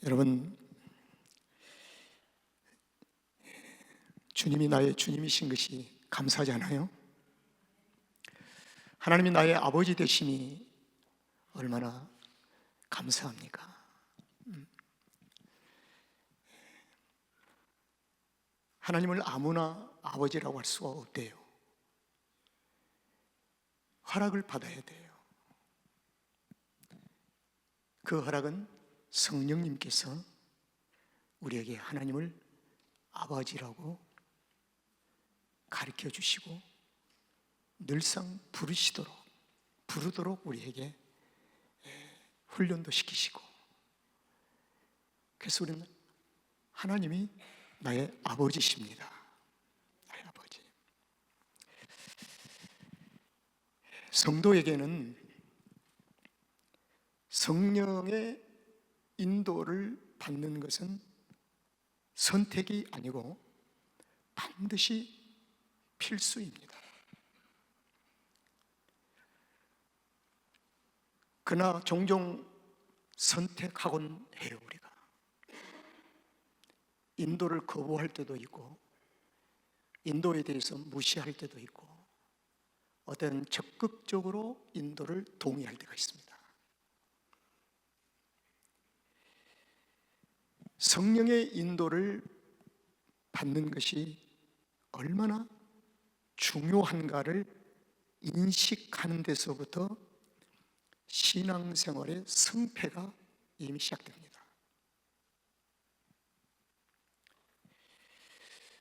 여러분, 주님이 나의 주님이신 것이 감사하지 않아요? 하나님이 나의 아버지 되심이 얼마나 감사합니까? 하나님을 아무나 아버지라고 할 수가 없대요. 허락을 받아야 돼요. 그 허락은 성령님께서 우리에게 하나님을 아버지라고 가르쳐 주시고 늘상 부르도록 우리에게 훈련도 시키시고, 그래서 우리는 하나님이 나의 아버지십니다. 나의 아버지. 성도에게는 성령의 인도를 받는 것은 선택이 아니고 반드시 필수입니다. 그러나 종종 선택하곤 해요. 우리가 인도를 거부할 때도 있고, 인도에 대해서 무시할 때도 있고, 어떤 적극적으로 인도를 동의할 때가 있습니다. 성령의 인도를 받는 것이 얼마나 중요한가를 인식하는 데서부터 신앙생활의 승패가 이미 시작됩니다.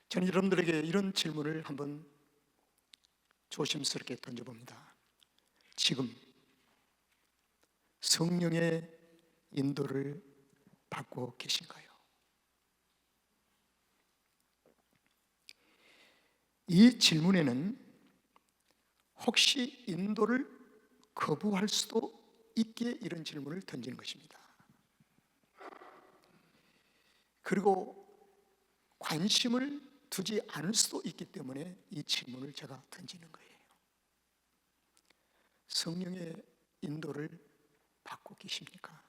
저는 여러분들에게 이런 질문을 한번 조심스럽게 던져봅니다. 지금 성령의 인도를 받고 계신가요? 이 질문에는 혹시 인도를 거부할 수도 있기에 이런 질문을 던지는 것입니다. 그리고 관심을 두지 않을 수도 있기 때문에 이 질문을 제가 던지는 거예요. 성령의 인도를 받고 계십니까?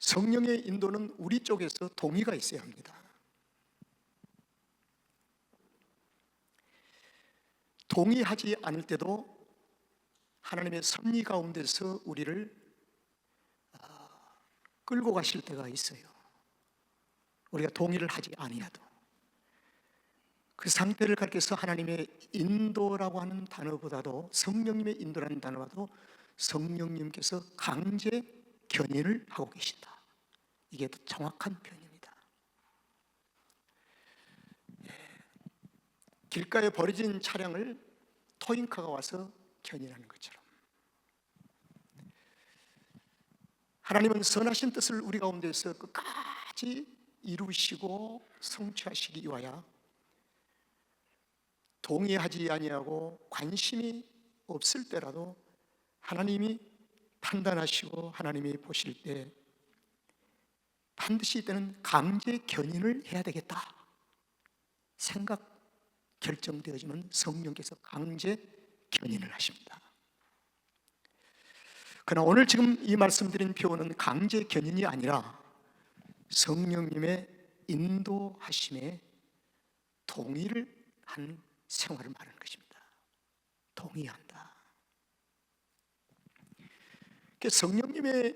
성령의 인도는 우리 쪽에서 동의가 있어야 합니다. 동의하지 않을 때도 하나님의 섭리 가운데서 우리를 끌고 가실 때가 있어요. 우리가 동의를 하지 아니하도 그 상태를 가리켜서 하나님의 인도라고 하는 단어보다도, 성령님의 인도라는 단어보다도 성령님께서 강제 견인을 하고 계신다, 이게 더 정확한 표현입니다. 길가에 버려진 차량을 토잉카가 와서 견인하는 것처럼, 하나님은 선하신 뜻을 우리 가운데서 끝까지 이루시고 성취하시기 위하여 동의하지 아니하고 관심이 없을 때라도 하나님이 판단하시고 하나님이 보실 때 반드시 이때는 강제 견인을 해야 되겠다 생각 결정되어지면 성령께서 강제 견인을 하십니다. 그러나 오늘 지금 이 말씀드린 표현은 강제 견인이 아니라 성령님의 인도하심에 동의를 한 생활을 말하는 것입니다. 동의한다. 성령님의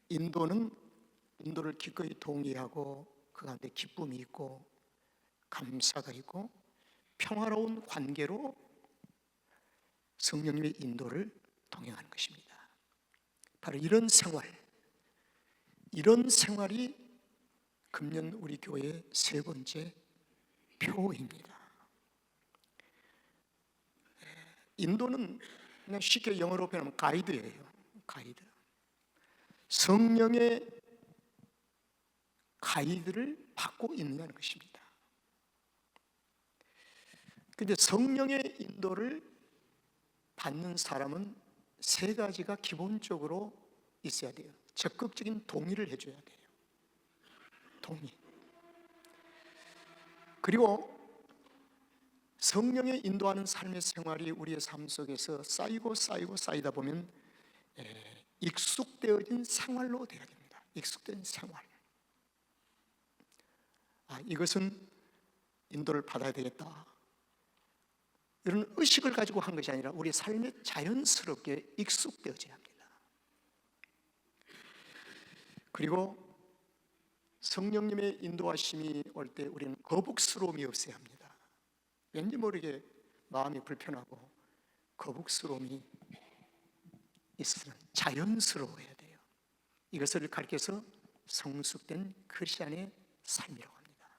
인도를 기꺼이 동의하고 그 가운데 기쁨이 있고 감사가 있고 평화로운 관계로 성령님의 인도를 동행하는 것입니다. 바로 이런 생활이 금년 우리 교회의 세 번째 표입니다. 인도는 그냥 쉽게 영어로 표현하면 가이드예요. 가이드. 성령의 가이드를 받고 있느냐는 것입니다. 그런데 성령의 인도를 받는 사람은 세 가지가 기본적으로 있어야 돼요. 적극적인 동의를 해줘야 돼요. 동의. 그리고 성령의 인도하는 삶의 생활이 우리의 삶 속에서 쌓이다 보면 익숙되어진 생활로 되어야 됩니다. 익숙된 생활. 이것은 인도를 받아야 되겠다, 이런 의식을 가지고 한 것이 아니라 우리 삶에 자연스럽게 익숙되어져야 합니다. 그리고 성령님의 인도하심이 올 때 우리는 거북스러움이 없어야 합니다. 왠지 모르게 마음이 불편하고 거북스러움이 있으면 자연스러워야 돼요. 이것을 가르쳐서 성숙된 크리스찬의 삶이라고 합니다.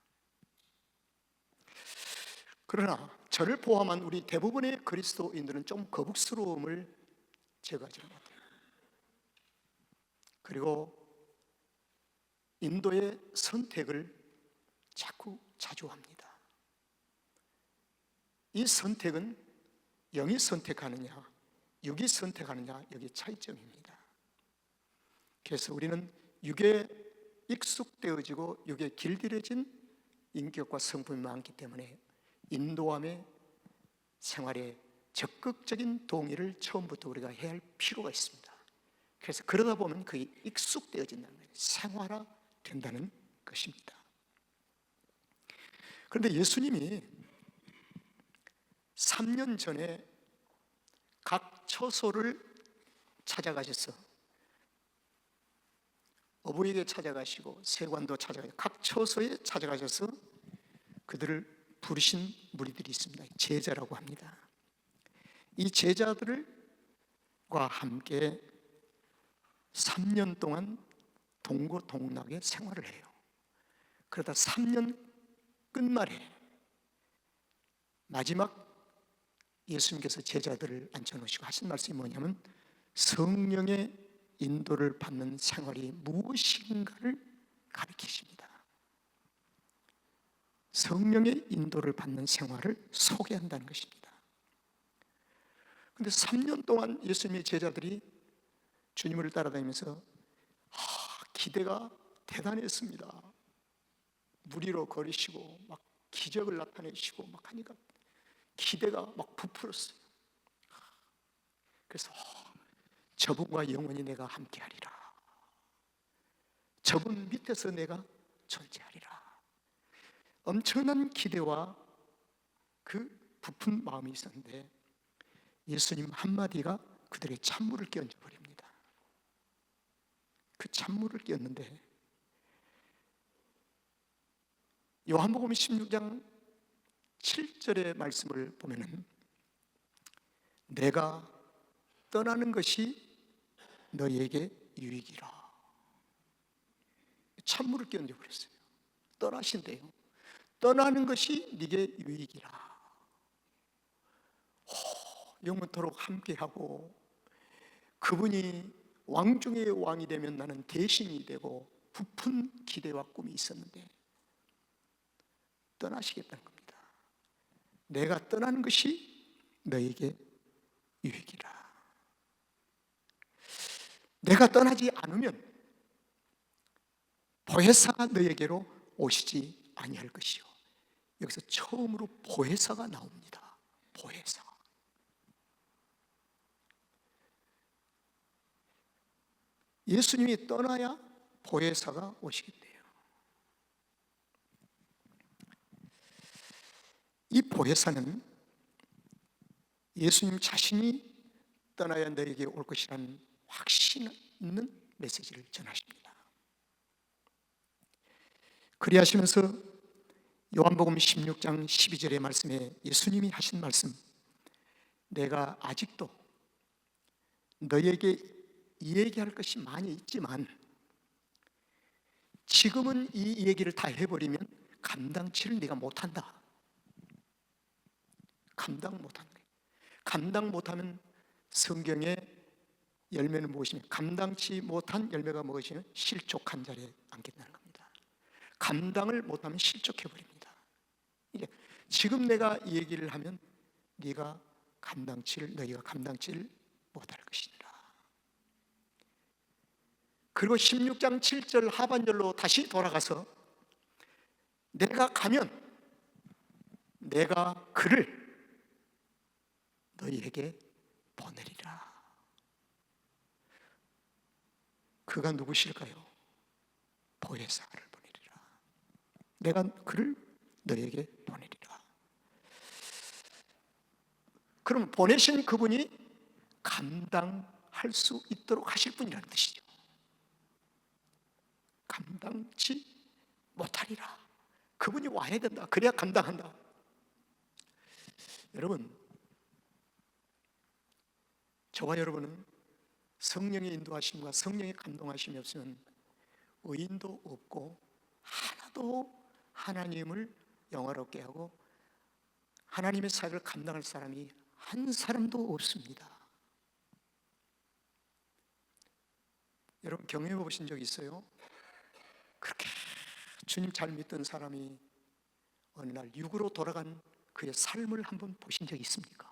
그러나 저를 포함한 우리 대부분의 그리스도인들은 좀 거북스러움을 제거하지 못해요. 그리고 인도의 선택을 자주 합니다. 이 선택은 영이 선택하느냐 육이 선택하느냐, 여기 차이점입니다. 그래서 우리는 육에 익숙되어지고 육에 길들여진 인격과 성품이 많기 때문에 인도함의 생활에 적극적인 동의를 처음부터 우리가 해야 할 필요가 있습니다. 그래서 그러다 보면 그게 익숙되어진다는 거예요. 생활화된다는 것입니다. 그런데 예수님이 3년 전에 각 처소를 찾아가셔서 어부에게 찾아가시고 세관도 찾아가시고 각 처소에 찾아가셔서 그들을 부르신 무리들이 있습니다. 제자라고 합니다. 이 제자들과 함께 3년 동안 동고동락의 생활을 해요. 그러다 3년 끝말에 마지막 예수님께서 제자들을 앉혀놓으시고 하신 말씀이 뭐냐면 성령의 인도를 받는 생활이 무엇인가를 가르치십니다. 성령의 인도를 받는 생활을 소개한다는 것입니다. 그런데 3년 동안 예수님의 제자들이 주님을 따라다니면서 기대가 대단했습니다. 무리로 걸으시고 막 기적을 나타내시고 막 하니까 기대가 막 부풀었어요. 그래서 저분과 영원히 내가 함께하리라, 저분 밑에서 내가 존재하리라, 엄청난 기대와 그 부푼 마음이 있었는데 예수님 한마디가 그들의 찬물을 끼얹어 버립니다. 그 찬물을 끼얹는데 요한복음 16장 7절의 말씀을 보면은 내가 떠나는 것이 너희에게 유익이라. 찬물을 끼얹어 버렸어요. 떠나신대요. 떠나는 것이 네게 유익이라. 영원토록 함께하고 그분이 왕 중의 왕이 되면 나는 대신이 되고 부푼 기대와 꿈이 있었는데 떠나시겠다는 겁니다. 내가 떠나는 것이 너에게 유익이라. 내가 떠나지 않으면 보혜사가 너에게로 오시지 아니할 것이요. 여기서 처음으로 보혜사가 나옵니다. 보혜사. 예수님이 떠나야 보혜사가 오시겠대요. 이 보혜사는 예수님 자신이 떠나야 너에게 올 것이라는 확신 있는 메시지를 전하십니다. 그리하시면서 요한복음 16장 12절의 말씀에 예수님이 하신 말씀, 내가 아직도 너에게 얘기할 것이 많이 있지만 지금은 이 얘기를 다 해버리면 감당치를 네가 못한다. 감당 못하는 거예요. 감당 못하면 성경의 열매는 무엇이냐? 감당치 못한 열매가 무엇이냐? 실족한 자리에 앉겠다는 겁니다. 감당을 못하면 실족해버립니다. 이게 지금 내가 이 얘기를 하면 너희가 감당치를 못할 것이니라. 그리고 16장 7절 하반절로 다시 돌아가서 내가 가면 내가 그를 너희에게 보내리라. 그가 누구실까요? 보혜사를 보내리라. 내가 그를 너희에게 보내리라. 그럼 보내신 그분이 감당할 수 있도록 하실 분이라는 뜻이죠. 감당치 못하리라. 그분이 와야 된다. 그래야 감당한다. 여러분, 저와 여러분은 성령의 인도하심과 성령의 감동하심이 없으면 의인도 없고 하나도 하나님을 영화롭게 하고 하나님의 사역을 감당할 사람이 한 사람도 없습니다. 여러분 경험해 보신 적 있어요? 그렇게 주님 잘 믿던 사람이 어느 날 육으로 돌아간 그의 삶을 한번 보신 적 있습니까?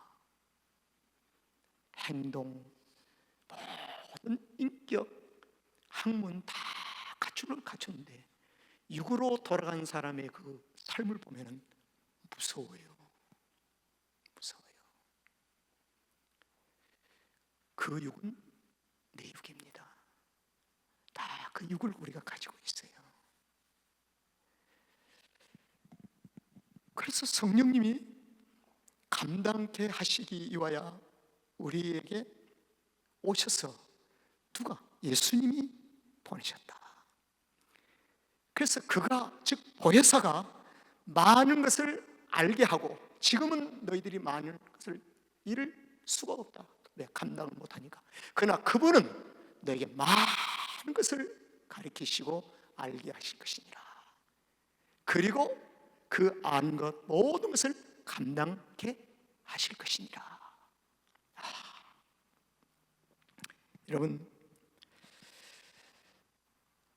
행동, 모든 인격, 학문 다 갖추는데 육으로 돌아간 사람의 그 삶을 보면 무서워요. 무서워요. 그 육은 내 육입니다. 다 그 육을 우리가 가지고 있어요. 그래서 성령님이 감당케 하시기 위하여 우리에게 오셔서 누가? 예수님이 보내셨다. 그래서 그가, 즉 보혜사가 많은 것을 알게 하고, 지금은 너희들이 많은 것을 잃을 수가 없다. 왜? 감당을 못하니까. 그러나 그분은 너에게 많은 것을 가르치시고 알게 하실 것이니라. 그리고 그 아는 것 모든 것을 감당케 하실 것이니라. 여러분,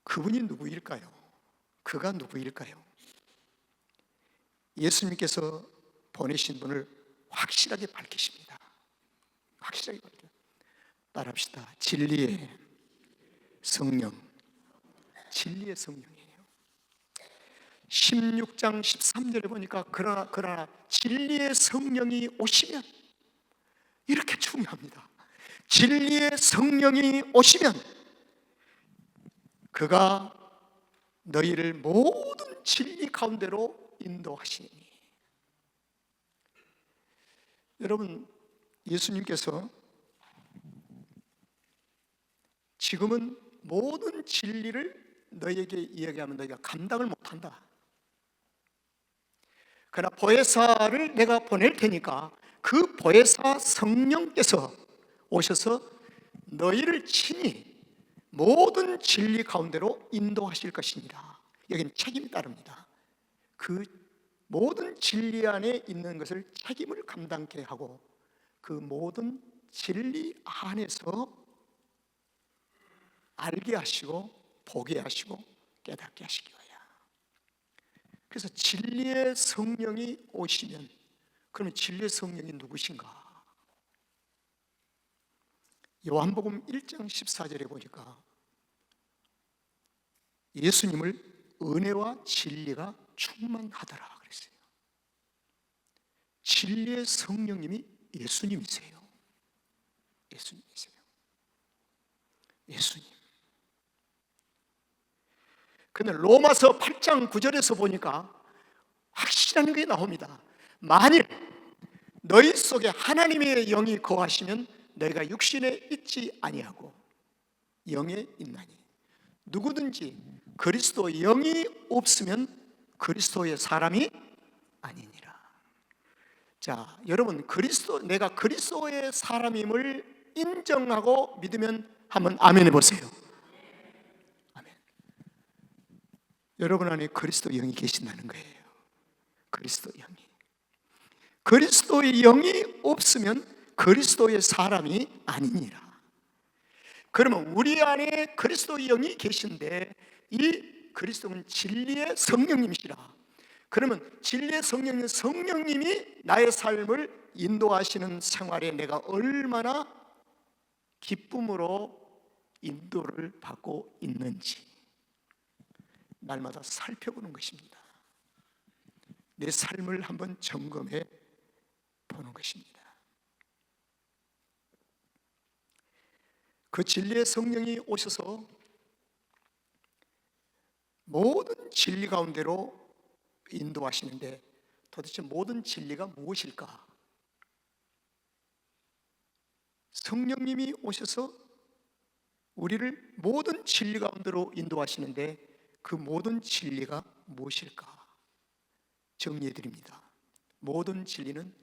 그분이 누구일까요? 그가 누구일까요? 예수님께서 보내신 분을 확실하게 밝히십니다. 확실하게 밝혀요. 따라합시다. 진리의 성령. 진리의 성령이에요. 16장 13절에 보니까 그러나 진리의 성령이 오시면, 이렇게 중요합니다. 진리의 성령이 오시면 그가 너희를 모든 진리 가운데로 인도하시니. 여러분, 예수님께서 지금은 모든 진리를 너희에게 이야기하면 너희가 감당을 못한다. 그러나 보혜사를 내가 보낼 테니까 그 보혜사 성령께서 오셔서 너희를 친히 모든 진리 가운데로 인도하실 것이니라. 여기는 책임이 따릅니다. 그 모든 진리 안에 있는 것을 책임을 감당케 하고 그 모든 진리 안에서 알게 하시고 보게 하시고 깨닫게 하시기 위하여. 그래서 진리의 성령이 오시면, 그러면 진리의 성령이 누구신가? 요한복음 1장 14절에 보니까 예수님을 은혜와 진리가 충만하더라 그랬어요. 진리의 성령님이 예수님이세요. 예수님이세요. 예수님. 근데 로마서 8장 9절에서 보니까 확실한 게 나옵니다. 만일 너희 속에 하나님의 영이 거하시면 너희가 육신에 있지 아니하고 영에 있나니. 누구든지 그리스도 영이 없으면 그리스도의 사람이 아니니라. 자, 여러분, 내가 그리스도의 사람임을 인정하고 믿으면 한번 아멘 해보세요. 아멘. 여러분 안에 그리스도 영이 계신다는 거예요. 그리스도 영이. 그리스도의 영이 없으면 그리스도의 사람이 아니니라. 그러면 우리 안에 그리스도의 영이 계신데 이 그리스도는 진리의 성령님이시라. 그러면 진리의 성령님이 나의 삶을 인도하시는 생활에 내가 얼마나 기쁨으로 인도를 받고 있는지 날마다 살펴보는 것입니다. 내 삶을 한번 점검해 보는 것입니다. 그 진리의 성령이 오셔서 모든 진리 가운데로 인도하시는데 도대체 모든 진리가 무엇일까? 성령님이 오셔서 우리를 모든 진리 가운데로 인도하시는데 그 모든 진리가 무엇일까? 정리해 드립니다. 모든 진리는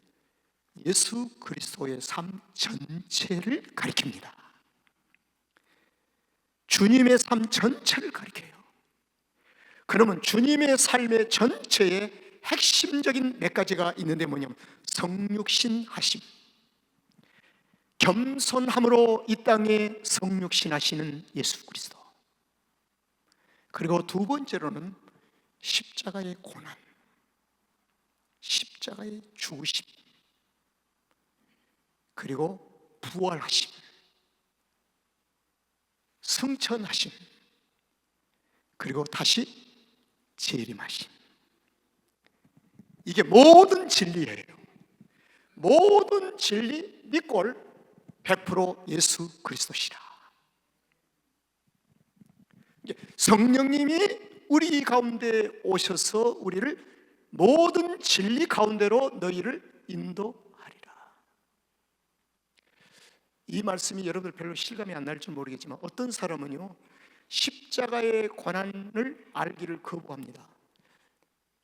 예수 그리스도의 삶 전체를 가리킵니다. 주님의 삶 전체를 가리켜요. 그러면 주님의 삶의 전체에 핵심적인 몇 가지가 있는데 뭐냐면 성육신하심, 겸손함으로 이 땅에 성육신하시는 예수 그리스도, 그리고 두 번째로는 십자가의 고난, 십자가의 죽으심, 그리고 부활하심, 승천하심, 그리고 다시 재림하심. 이게 모든 진리예요. 모든 진리 믿골 100% 예수 그리스도시라. 성령님이 우리 가운데 오셔서 우리를 모든 진리 가운데로 너희를 인도하리라. 이 말씀이 여러분들 별로 실감이 안 날 줄 모르겠지만 어떤 사람은요 십자가의 고난을 알기를 거부합니다.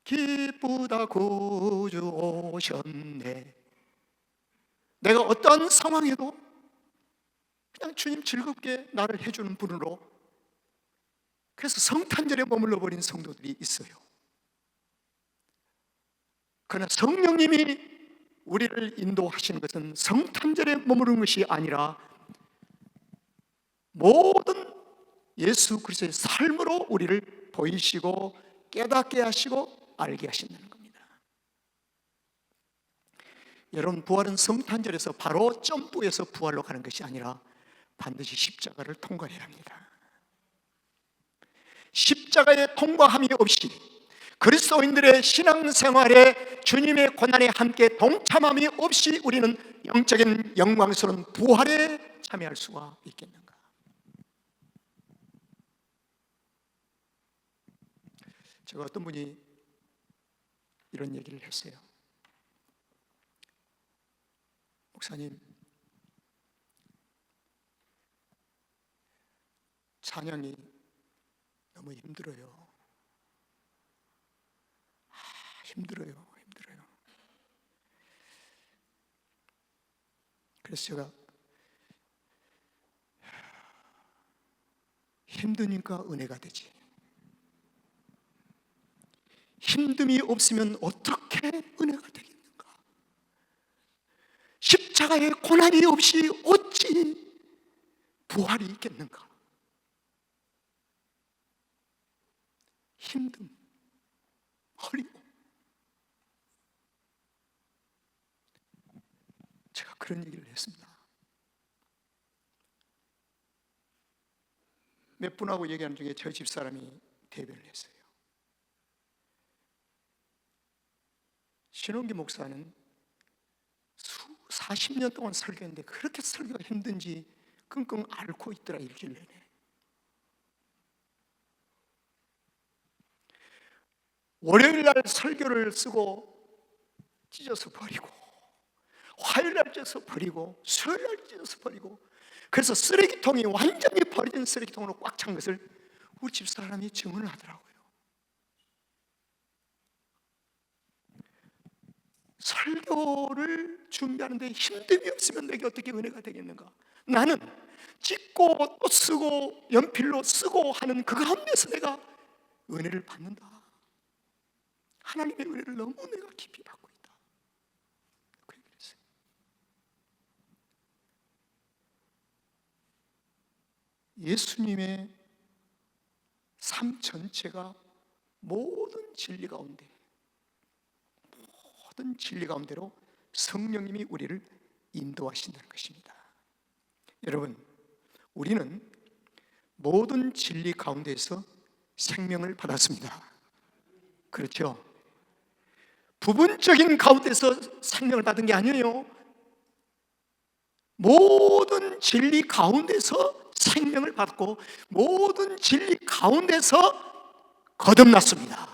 기쁘다 구주 오셨네. 내가 어떠한 상황에도 그냥 주님 즐겁게 나를 해주는 분으로, 그래서 성탄절에 머물러 버린 성도들이 있어요. 그러나 성령님이 우리를 인도하시는 것은 성탄절에 머무르는 것이 아니라 모든 예수 그리스도의 삶으로 우리를 보이시고 깨닫게 하시고 알게 하신다는 겁니다. 여러분, 부활은 성탄절에서 바로 점프해서 부활로 가는 것이 아니라 반드시 십자가를 통과해야 합니다. 십자가의 통과함이 없이 그리스도인들의 신앙생활에 주님의 고난에 함께 동참함이 없이 우리는 영적인 영광스러운 부활에 참여할 수가 있겠는가? 제가 어떤 분이 이런 얘기를 했어요. 목사님, 찬양이 너무 힘들어요. 힘들어요. 그래서 제가 힘드니까 은혜가 되지, 힘듦이 없으면 어떻게 은혜가 되겠는가? 십자가의 고난이 없이 어찌 부활이 있겠는가? 힘듦, 어려움. 제가 그런 얘기를 했습니다. 몇 분하고 얘기하는 중에 저희 집사람이 대변을 했어요. 신원기 목사는 40년 동안 설교했는데 그렇게 설교가 힘든지 끙끙 앓고 있더라, 일주일 내내. 월요일 날 설교를 쓰고 찢어서 버리고, 화요일 날 찢어서 버리고, 수요일 날 찢어서 버리고, 그래서 쓰레기통이 완전히 버려진 쓰레기통으로 꽉 찬 것을 우리 집사람이 증언을 하더라고요. 설교를 준비하는데 힘듦이 없으면 내게 어떻게 은혜가 되겠는가? 나는 찍고 또 쓰고 연필로 쓰고 하는 그 가운데서 내가 은혜를 받는다. 하나님의 은혜를 너무 내가 깊이 받고 있다. 그 얘기를 했어요. 예수님의 삶 전체가 모든 진리 가운데, 모든 진리 가운데로 성령님이 우리를 인도하신다는 것입니다. 여러분, 우리는 모든 진리 가운데에서 생명을 받았습니다. 그렇죠? 부분적인 가운데서 생명을 받은 게 아니에요. 모든 진리 가운데서 생명을 받고 모든 진리 가운데서 거듭났습니다.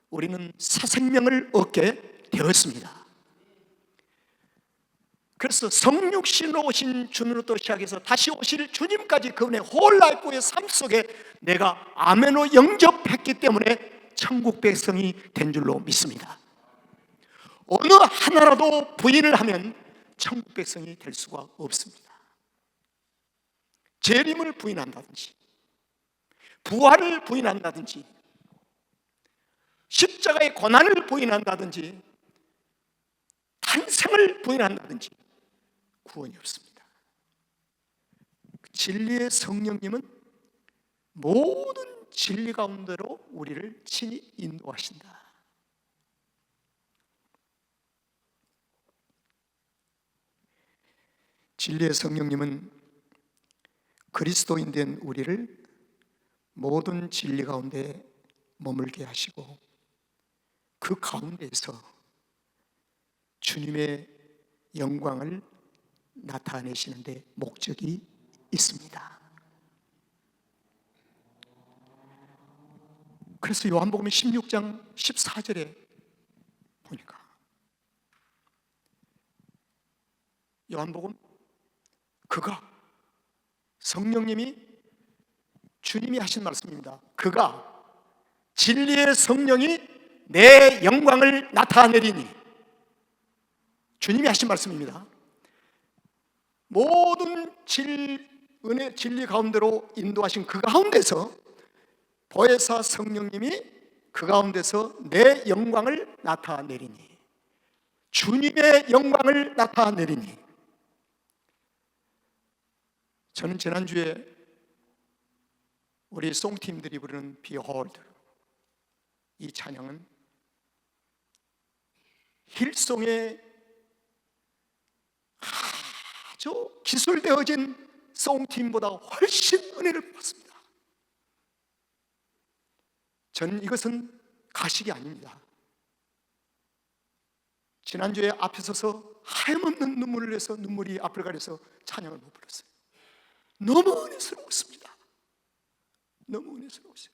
우리는 새 생명을 얻게 되었습니다. 그래서 성육신으로 오신 주님으로부터 시작해서 다시 오실 주님까지 그분의 홀라이프의 삶 속에 내가 아멘으로 영접했기 때문에 천국 백성이 된 줄로 믿습니다. 어느 하나라도 부인을 하면 천국 백성이 될 수가 없습니다. 재림을 부인한다든지 부활을 부인한다든지 십자가의 고난을 부인한다든지 탄생을 부인한다든지 구원이 없습니다. 진리의 성령님은 모든 진리 가운데로 우리를 친히 인도하신다. 진리의 성령님은 그리스도인 된 우리를 모든 진리 가운데 머물게 하시고 그 가운데에서 주님의 영광을 나타내시는 데 목적이 있습니다. 그래서 요한복음 16장 14절에 보니까 요한복음 그가 성령님이 주님이 하신 말씀입니다. 그가 진리의 성령이 내 영광을 나타내리니 주님이 하신 말씀입니다. 모든 은혜 진리 가운데로 인도하신 그 가운데서 보혜사 성령님이 그 가운데서 내 영광을 나타내리니 주님의 영광을 나타내리니 저는 지난주에 우리 송팀들이 부르는 Behold 이 찬양은 힐송의 아주 기술되어진 송팀보다 훨씬 은혜를 받습니다. 저는 이것은 가식이 아닙니다. 지난주에 앞에 서서 하염없는 눈물을 흘려서 눈물이 앞을 가려서 찬양을 못 불렀어요. 너무 은혜스러웠습니다. 너무 은혜스러웠어요.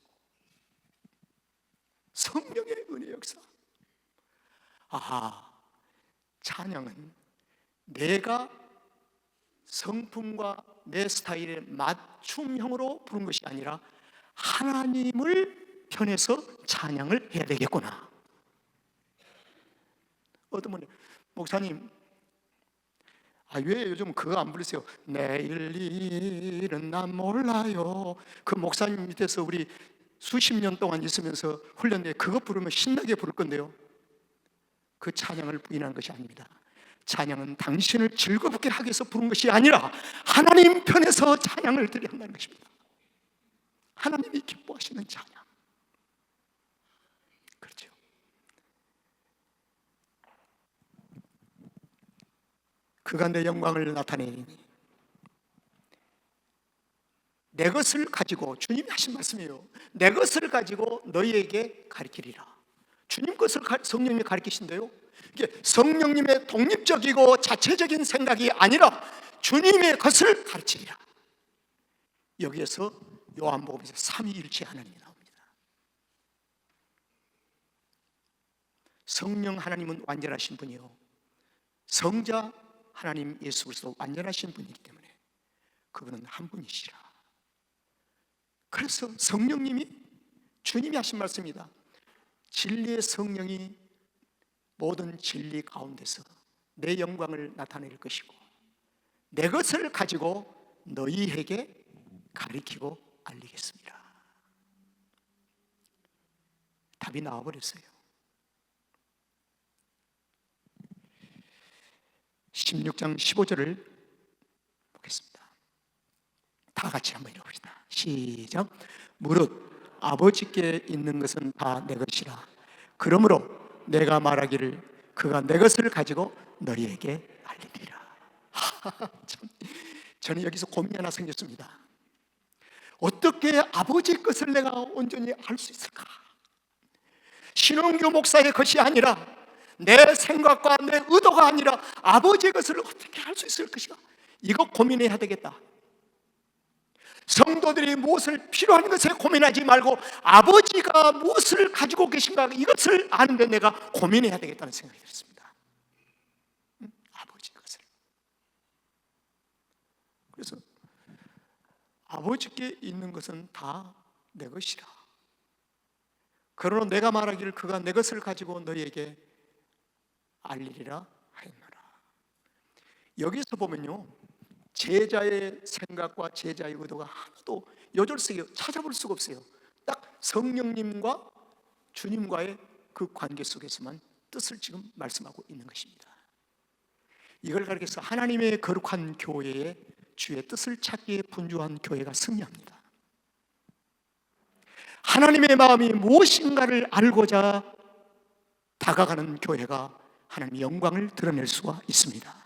성령의 은혜 역사. 아하, 찬양은 내가 성품과 내 스타일에 맞춤형으로 부른 것이 아니라 하나님을 편에서 찬양을 해야 되겠구나. 어떤 분이 목사님 왜 요즘 그거 안 부르세요? 내일 일은 난 몰라요. 그 목사님 밑에서 우리 수십 년 동안 있으면서 훈련돼 그거 부르면 신나게 부를 건데요. 그 찬양을 부인한 것이 아닙니다. 찬양은 당신을 즐겁게 하기 위해서 부른 것이 아니라 하나님 편에서 찬양을 드려야 한다는 것입니다. 하나님이 기뻐하시는 찬양. 그렇죠. 그가 내 영광을 나타내니 내 것을 가지고, 주님이 하신 말씀이에요. 내 것을 가지고 너희에게 가르치리라. 주님 것을 성령님이 가르치신대요. 이게 성령님의 독립적이고 자체적인 생각이 아니라 주님의 것을 가르치리라. 여기에서 요한복음에서 삼위일체 하나님이 나옵니다. 성령 하나님은 완전하신 분이요 성자 하나님 예수 그리스도 완전하신 분이기 때문에 그분은 한 분이시라. 그래서 성령님이 주님이 하신 말씀입니다. 진리의 성령이 모든 진리 가운데서 내 영광을 나타낼 것이고 내 것을 가지고 너희에게 가르치고 알리겠습니다. 답이 나와버렸어요. 16장 15절을 보겠습니다. 다 같이 한번 읽어봅시다. 시작. 무릇 아버지께 있는 것은 다 내 것이라. 그러므로 내가 말하기를 그가 내 것을 가지고 너희에게 알리리라. 저는 여기서 고민이 하나 생겼습니다. 어떻게 아버지 것을 내가 온전히 알 수 있을까? 신원교 목사의 것이 아니라 내 생각과 내 의도가 아니라 아버지의 것을 어떻게 할 수 있을 것인가, 이거 고민해야 되겠다. 성도들이 무엇을 필요한 것에 고민하지 말고 아버지가 무엇을 가지고 계신가, 이것을 아는데 내가 고민해야 되겠다는 생각이 들었습니다. 아버지의 것을. 그래서 아버지께 있는 것은 다 내 것이라. 그러나 내가 말하기를 그가 내 것을 가지고 너희에게 알리리라 하였노라. 여기서 보면요, 제자의 생각과 제자의 의도가 하나도 요절스레 찾아볼 수가 없어요. 딱 성령님과 주님과의 그 관계 속에서만 뜻을 지금 말씀하고 있는 것입니다. 이걸 가리켜서 하나님의 거룩한 교회에 주의 뜻을 찾기에 분주한 교회가 승리합니다. 하나님의 마음이 무엇인가를 알고자 다가가는 교회가 하나님의 영광을 드러낼 수가 있습니다.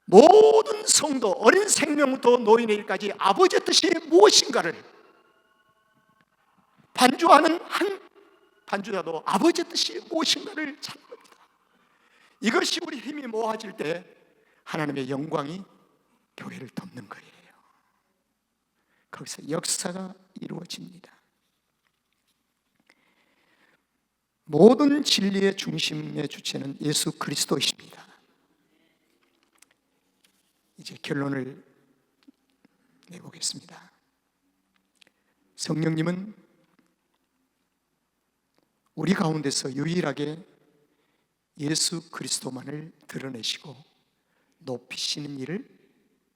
모든 성도, 어린 생명부터 노인의 일까지 아버지의 뜻이 무엇인가를 반주하는 한 반주자도 아버지의 뜻이 무엇인가를 찾는 겁니다. 이것이 우리 힘이 모아질 때 하나님의 영광이 교회를 덮는 거예요. 거기서 역사가 이루어집니다. 모든 진리의 중심의 주체는 예수 그리스도이십니다. 이제 결론을 내보겠습니다. 성령님은 우리 가운데서 유일하게 예수 그리스도만을 드러내시고 높이시는 일을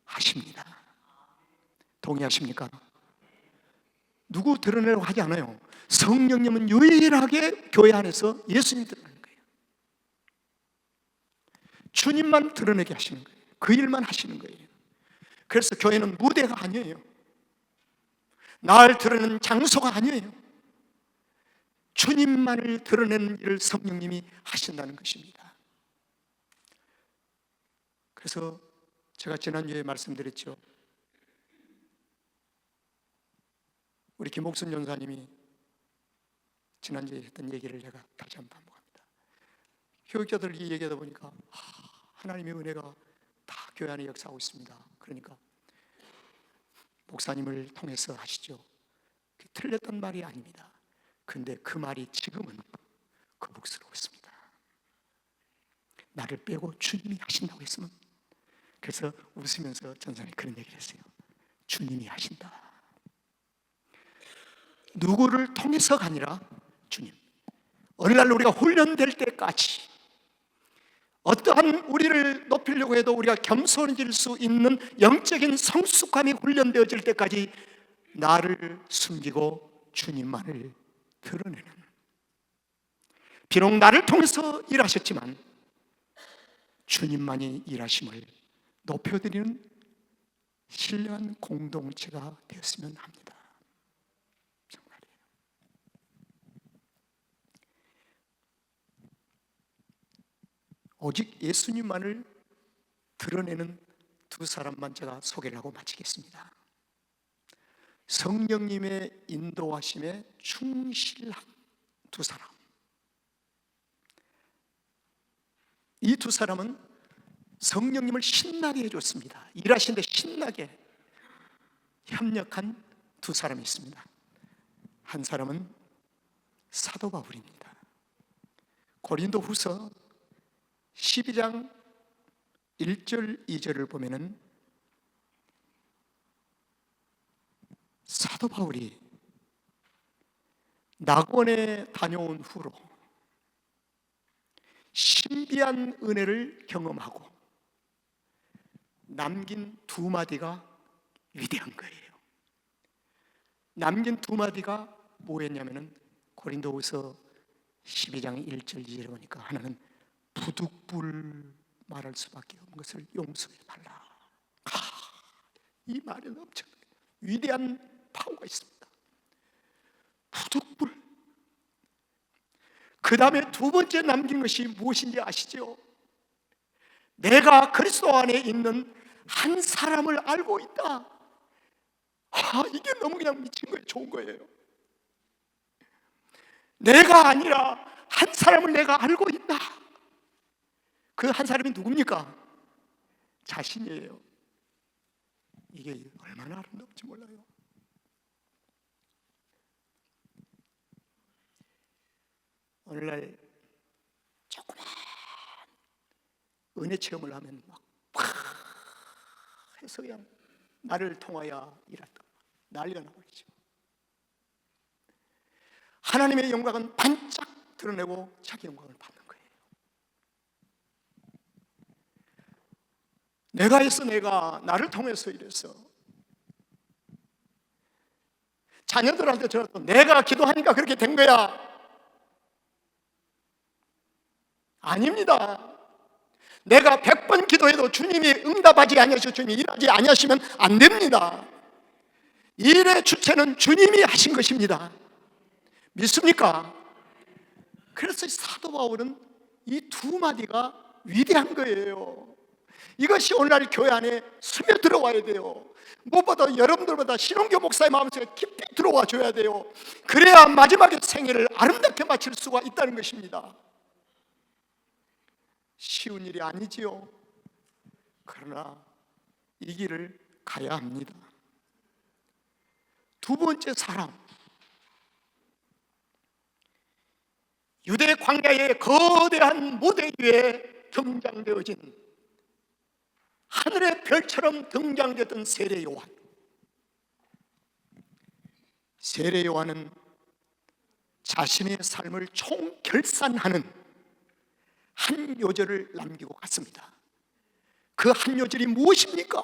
하십니다. 동의하십니까? 누구 드러내려고 하지 않아요. 성령님은 유일하게 교회 안에서 예수님 드러내는 거예요. 주님만 드러내게 하시는 거예요. 그 일만 하시는 거예요. 그래서 교회는 무대가 아니에요. 날 드러내는 장소가 아니에요. 주님만을 드러내는 일을 성령님이 하신다는 것입니다. 그래서 제가 지난주에 말씀드렸죠. 우리 김옥순 전사님이 지난주에 했던 얘기를 제가 다시 한번 반복합니다. 교육자들 이 얘기하다 보니까 하나님의 은혜가 다 교회 안에 역사하고 있습니다. 그러니까 목사님을 통해서 하시죠. 틀렸던 말이 아닙니다. 근데 그 말이 지금은 거북스러웠습니다. 나를 빼고 주님이 하신다고 했으면. 그래서 웃으면서 전사님 그런 얘기를 했어요. 주님이 하신다. 누구를 통해서가 아니라 주님. 어느 날 우리가 훈련될 때까지 어떠한 우리를 높이려고 해도 우리가 겸손해질 수 있는 영적인 성숙함이 훈련되어질 때까지 나를 숨기고 주님만을 드러내는, 비록 나를 통해서 일하셨지만 주님만이 일하심을 높여드리는 신령한 공동체가 되었으면 합니다. 정말이에요. 오직 예수님만을 드러내는 두 사람만 제가 소개를 하고 마치겠습니다. 성령님의 인도하심에 충실한 두 사람. 이 두 사람은 성령님을 신나게 해줬습니다. 일하시는데 신나게 협력한 두 사람이 있습니다. 한 사람은 사도 바울입니다. 고린도후서 12장 1절 2절을 보면은 사도 바울이 낙원에 다녀온 후로 신비한 은혜를 경험하고 남긴 두 마디가 위대한 거예요. 남긴 두 마디가 뭐였냐면은 고린도후서 12장 1절 2절에 보니까 하나는 부득불 말할 수밖에 없는 것을 용서해 달라. 이 말은 엄청 위대한 파워가 있습니다. 부득불. 그 다음에 두 번째 남긴 것이 무엇인지 아시죠? 내가 그리스도 안에 있는 한 사람을 알고 있다. 이게 너무 그냥 미친 거예요. 좋은 거예요. 내가 아니라 한 사람을 내가 알고 있다. 그 한 사람이 누굽니까? 자신이에요. 이게 얼마나 아름다운지 몰라요. 오늘날 조그만 은혜 체험을 하면 막 해서 그냥 나를 통하여 일했다 난리가 나버리죠. 하나님의 영광은 반짝 드러내고 자기 영광을 받는 거예요. 내가 해서 내가 나를 통해서 이래서 자녀들한테 전화도 내가 기도하니까 그렇게 된 거야. 아닙니다. 내가 100번 기도해도 주님이 응답하지 아니하시고 주님이 일하지 아니하시면 안 됩니다. 일의 주체는 주님이 하신 것입니다. 믿습니까? 그래서 사도 바울은 이 두 마디가 위대한 거예요. 이것이 오늘날 교회 안에 스며들어와야 돼요. 무엇보다 여러분들보다 신홍교 목사의 마음속에 깊이 들어와 줘야 돼요. 그래야 마지막에 생애를 아름답게 마칠 수가 있다는 것입니다. 쉬운 일이 아니지요. 그러나 이 길을 가야 합니다. 두 번째 사람, 유대 광야의 거대한 무대 위에 등장되어진 하늘의 별처럼 등장되었던 세례 요한. 세례 요한은 자신의 삶을 총결산하는 한 요절을 남기고 갔습니다. 그 한 요절이 무엇입니까?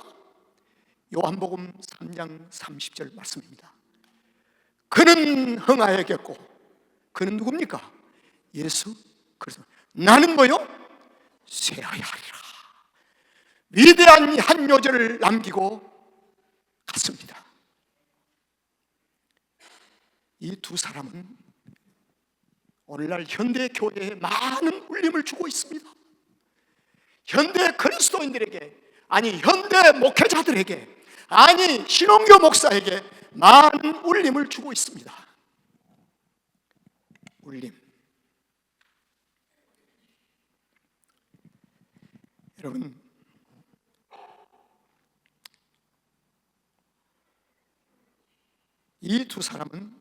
요한복음 3장 30절 말씀입니다. 그는 흥하여겠고, 그는 누굽니까? 예수 그리스도. 나는 뭐요? 쇠하여하리라. 위대한 한 요절을 남기고 갔습니다. 이 두 사람은 오늘날 현대 교회에 많은 울림을 주고 있습니다. 현대 그리스도인들에게, 아니 현대 목회자들에게, 아니 신홍교 목사에게 많은 울림을 주고 있습니다. 울림. 여러분, 이 두 사람은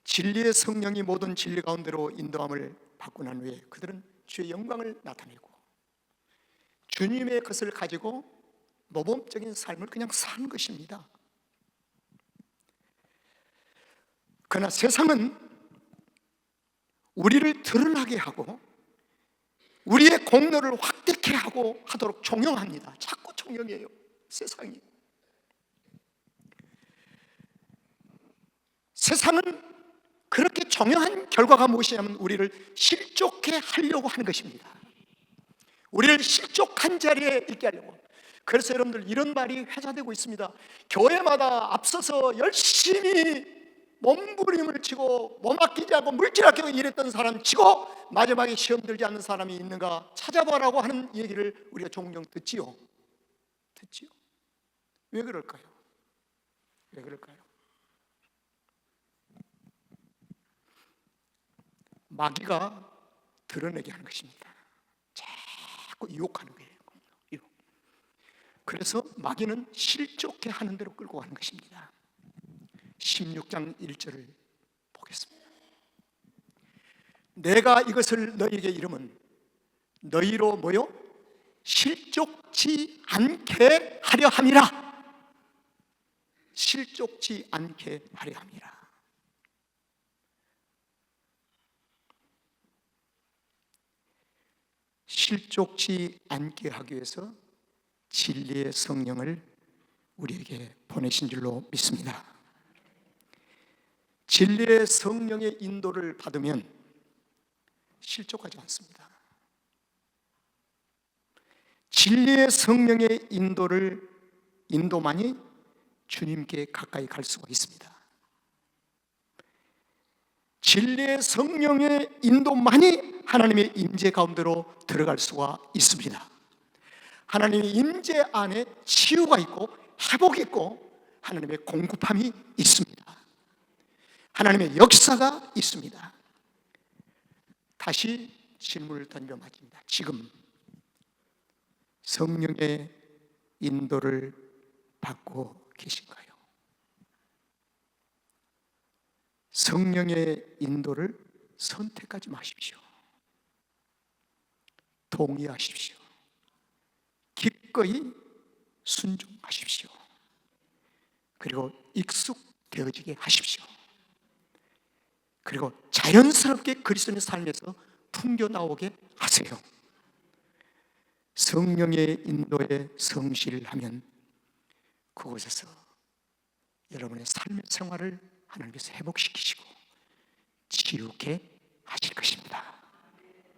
진리의 성령이 모든 진리 가운데로 인도함을 받고 난 후에 그들은 주의 영광을 나타내고 주님의 것을 가지고 모범적인 삶을 그냥 산 것입니다. 그러나 세상은 우리를 드러나게 하고 우리의 공로를 확대케 하고 하도록 종용합니다. 자꾸 종용해요, 세상이. 세상은 그렇게 종용한 결과가 무엇이냐면 우리를 실족해 하려고 하는 것입니다. 우리를 실족한 자리에 있게 하려고. 그래서 여러분들 이런 말이 회자되고 있습니다. 교회마다 앞서서 열심히 몸부림을 치고 몸 아끼지 않고 물질 아끼고 일했던 사람 치고 마지막에 시험 들지 않는 사람이 있는가 찾아보라고 하는 얘기를 우리가 종종 듣지요. 왜 그럴까요? 왜 그럴까요? 마귀가 드러내게 하는 것입니다. 자꾸 유혹하는 거예요. 그래서 마귀는 실족해 하는 대로 끌고 가는 것입니다. 16장 1절을 보겠습니다. 내가 이것을 너희에게 이르면 너희로 뭐요? 실족치 않게 하려 함이라. 실족치 않게 하려 함이라. 실족치 않게 하기 위해서 진리의 성령을 우리에게 보내신 줄로 믿습니다. 진리의 성령의 인도를 받으면 실족하지 않습니다. 진리의 성령의 인도만이 주님께 가까이 갈 수가 있습니다. 진리의 성령의 인도만이 하나님의 임재 가운데로 들어갈 수가 있습니다. 하나님의 임재 안에 치유가 있고 회복이 있고 하나님의 공급함이 있습니다. 하나님의 역사가 있습니다. 다시 질문을 던져 마칩니다. 지금 성령의 인도를 받고 계신가요? 성령의 인도를 선택하지 마십시오. 동의하십시오. 기꺼이 순종하십시오. 그리고 익숙되어지게 하십시오. 그리고 자연스럽게 그리스도인의 삶에서 풍겨 나오게 하세요. 성령의 인도에 성실하면 그곳에서 여러분의 삶의 생활을 하나님께서 회복시키시고 지우게 하실 것입니다.